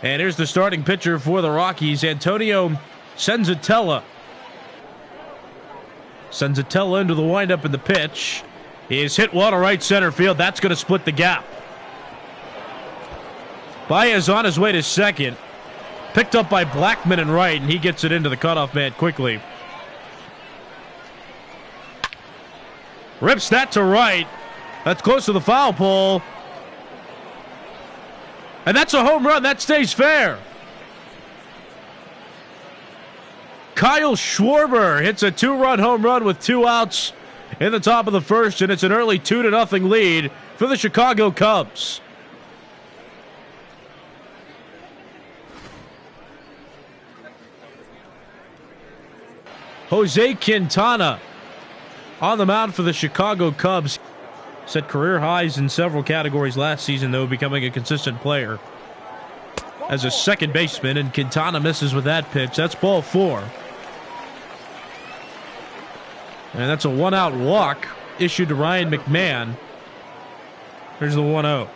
And here's the starting pitcher for the Rockies, Antonio Senzatella. Senzatella into the windup in the pitch. He is hit well to right center field. That's going to split the gap. Baez on his way to second. Picked up by Blackman in right, and he gets it into the cutoff man quickly. Rips that to right. That's close to the foul pole. And that's a home run. That stays fair. Kyle Schwarber hits a 2-run home run with 2 outs in the top of the first, and it's an early 2-0 lead for the Chicago Cubs. Jose Quintana on the mound for the Chicago Cubs. Set career highs in several categories last season, though, becoming a consistent player as a second baseman, and Quintana misses with that pitch. That's ball 4. And that's a 1-out walk issued to Ryan McMahon. Here's the 1-0.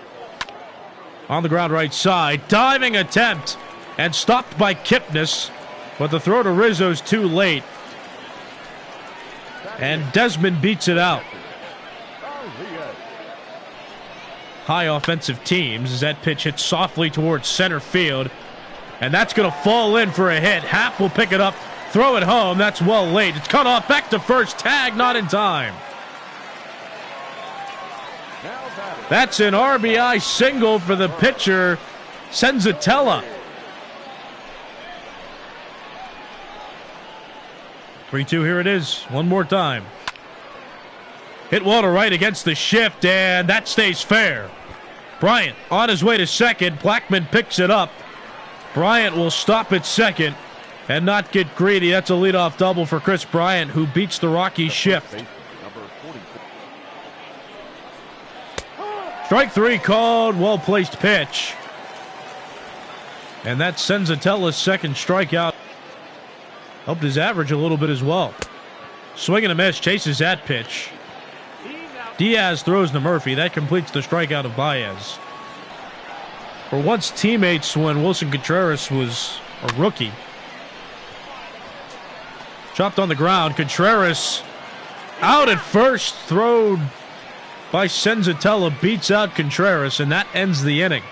On the ground right side. Diving attempt. And stopped by Kipnis. But the throw to Rizzo's too late. And Desmond beats it out. High offensive teams as that pitch hits softly towards center field. And that's going to fall in for a hit. Happ will pick it up. Throw it home. That's well late. It's cut off. Back to first. Tag not in time. That's an RBI single for the pitcher, Senzatella. 3-2, here it is. One more time. Hit well to right against the shift, and that stays fair. Bryant on his way to second. Blackman picks it up. Bryant will stop at second and not get greedy. That's a leadoff double for Chris Bryant, who beats the Rockies shift. Strike 3 called, well-placed pitch. And that's Senzatella's second strikeout. Helped his average a little bit as well. Swing and a miss, chases that pitch. Diaz throws to Murphy. That completes the strikeout of Baez. For once teammates when Wilson Contreras was a rookie. Chopped on the ground. Contreras out at first. Thrown by Senzatella. Beats out Contreras, and that ends the inning.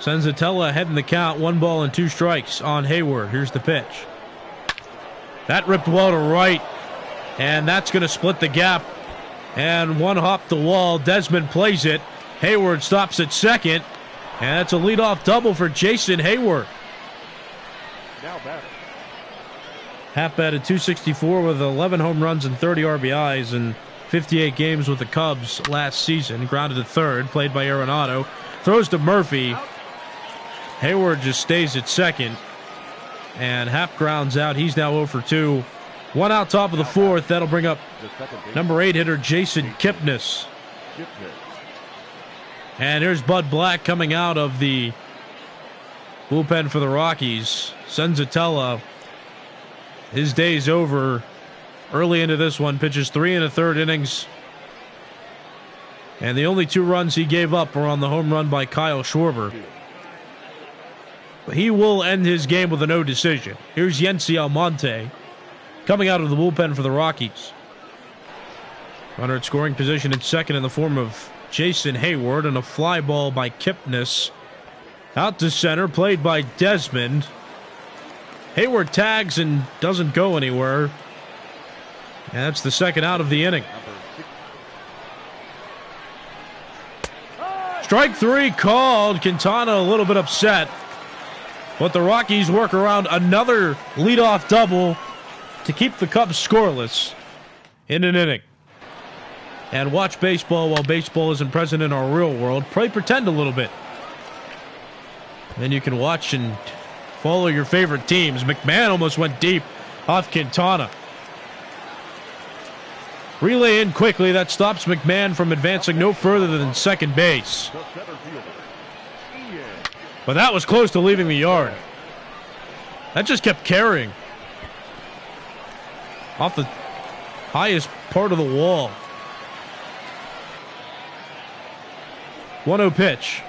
Senzatella ahead in the count. 1 ball and 2 strikes on Hayward. Here's the pitch. That ripped well to right, and that's going to split the gap. And one hop the wall. Desmond plays it. Hayward stops at second, and that's a leadoff double for Jason Hayward. Now batter. Happ batted .264 with 11 home runs and 30 RBIs in 58 games with the Cubs last season. Grounded to third, played by Arenado. Throws to Murphy. Hayward just stays at second. And Happ grounds out. He's now 0 for 2. 1 out top of the fourth. That'll bring up number 8 hitter Jason Kipnis. And here's Bud Black coming out of the bullpen for the Rockies. Senzatella, his day's over early into this one. Pitches 3 1/3 innings. And the only 2 runs he gave up were on the home run by Kyle Schwarber. He will end his game with a no decision. Here's Yency Almonte coming out of the bullpen for the Rockies. Runner at scoring position at second in the form of Jason Hayward, and a fly ball by Kipnis. Out to center, played by Desmond. Hayward tags and doesn't go anywhere. And that's the second out of the inning. Strike 3 called. Quintana a little bit upset. But the Rockies work around another leadoff double to keep the Cubs scoreless in an inning. And watch baseball while baseball isn't present in our real world. Pretend a little bit. Then you can watch and follow your favorite teams. McMahon almost went deep off Quintana. Relay in quickly. That stops McMahon from advancing no further than second base. But that was close to leaving the yard. That just kept carrying. Off the highest part of the wall. 1-0 pitch.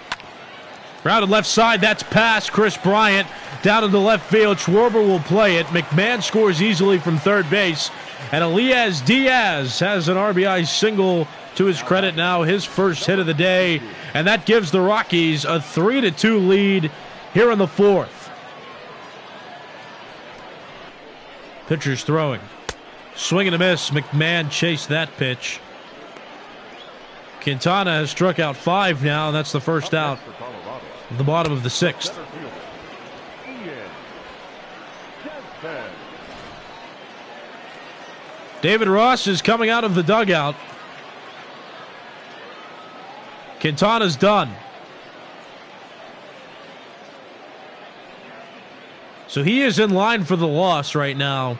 Grounded left side, that's past Chris Bryant. Down into left field, Schwarber will play it. McMahon scores easily from third base. And Elias Diaz has an RBI single to his credit now, his first hit of the day. And that gives the Rockies a 3-2 lead here in the fourth. Pitcher's throwing. Swing and a miss. McMahon chased that pitch. Quintana has struck out 5 now, and that's the first out at the bottom of the 6th. David Ross is coming out of the dugout. Quintana's done. So he is in line for the loss right now,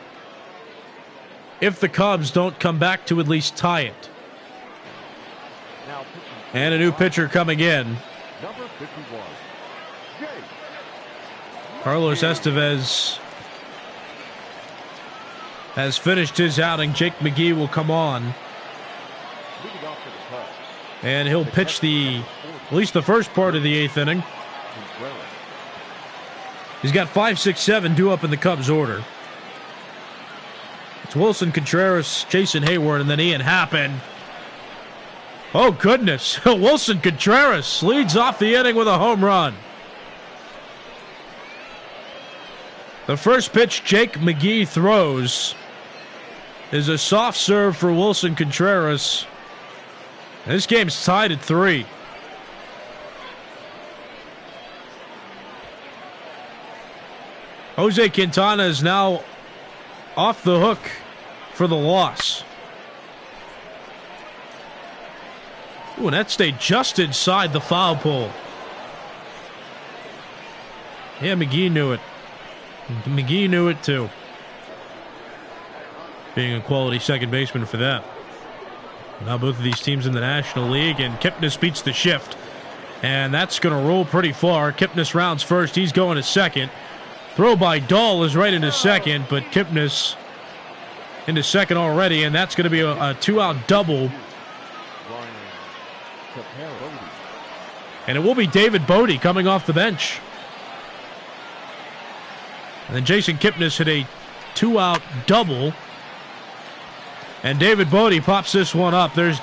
if the Cubs don't come back to at least tie it. And a new pitcher coming in. Number 51. Carlos Estevez has finished his outing. Jake McGee will come on. And he'll pitch at least the first part of the 8th inning. He's got 5, 6, 7 due up in the Cubs order. It's Wilson Contreras, Jason Hayward, and then Ian Happen. Oh, goodness. Wilson Contreras leads off the inning with a home run. The first pitch Jake McGee throws is a soft serve for Wilson Contreras. This game's tied at 3. Jose Quintana is now off the hook for the loss. Ooh, and that stayed just inside the foul pole. Yeah, McGee knew it. McGee knew it too. Being a quality second baseman for them. Now both of these teams in the National League, and Kipnis beats the shift. And that's going to roll pretty far. Kipnis rounds first. He's going to second. Throw by Dahl is right into second, but Kipnis into second already, and that's going to be a 2-out double. And it will be David Bodie coming off the bench. And then Jason Kipnis hit a 2-out double. And David Bodie pops this one up. There's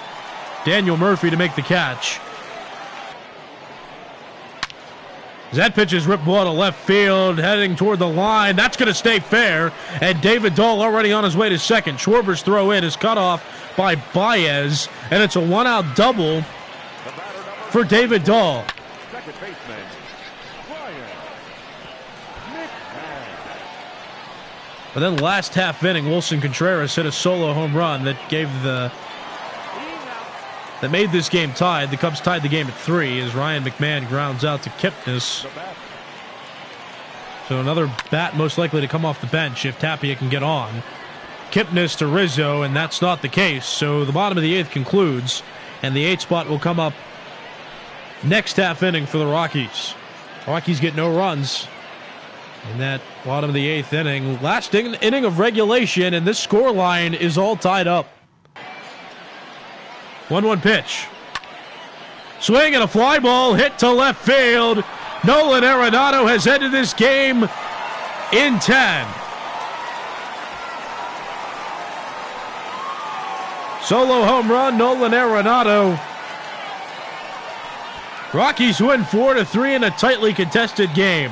Daniel Murphy to make the catch. That pitch is ripped ball to left field, heading toward the line. That's going to stay fair. And David Dahl already on his way to second. Schwarber's throw in is cut off by Baez. And it's a 1-out double for David Dahl. Second baseman, But then last half inning, Wilson Contreras hit a solo home run that made this game tied. The Cubs tied the game at 3 as Ryan McMahon grounds out to Kipnis. So another bat most likely to come off the bench if Tapia can get on. Kipnis to Rizzo, and that's not the case. So the bottom of the 8th concludes, and the 8th spot will come up next half inning for the Rockies. Rockies get no runs in that bottom of the 8th inning. Last inning of regulation, and this score line is all tied up. 1-1 pitch. Swing and a fly ball hit to left field. Nolan Arenado has ended this game in 10. Solo home run, Nolan Arenado. Rockies win 4-3 in a tightly contested game.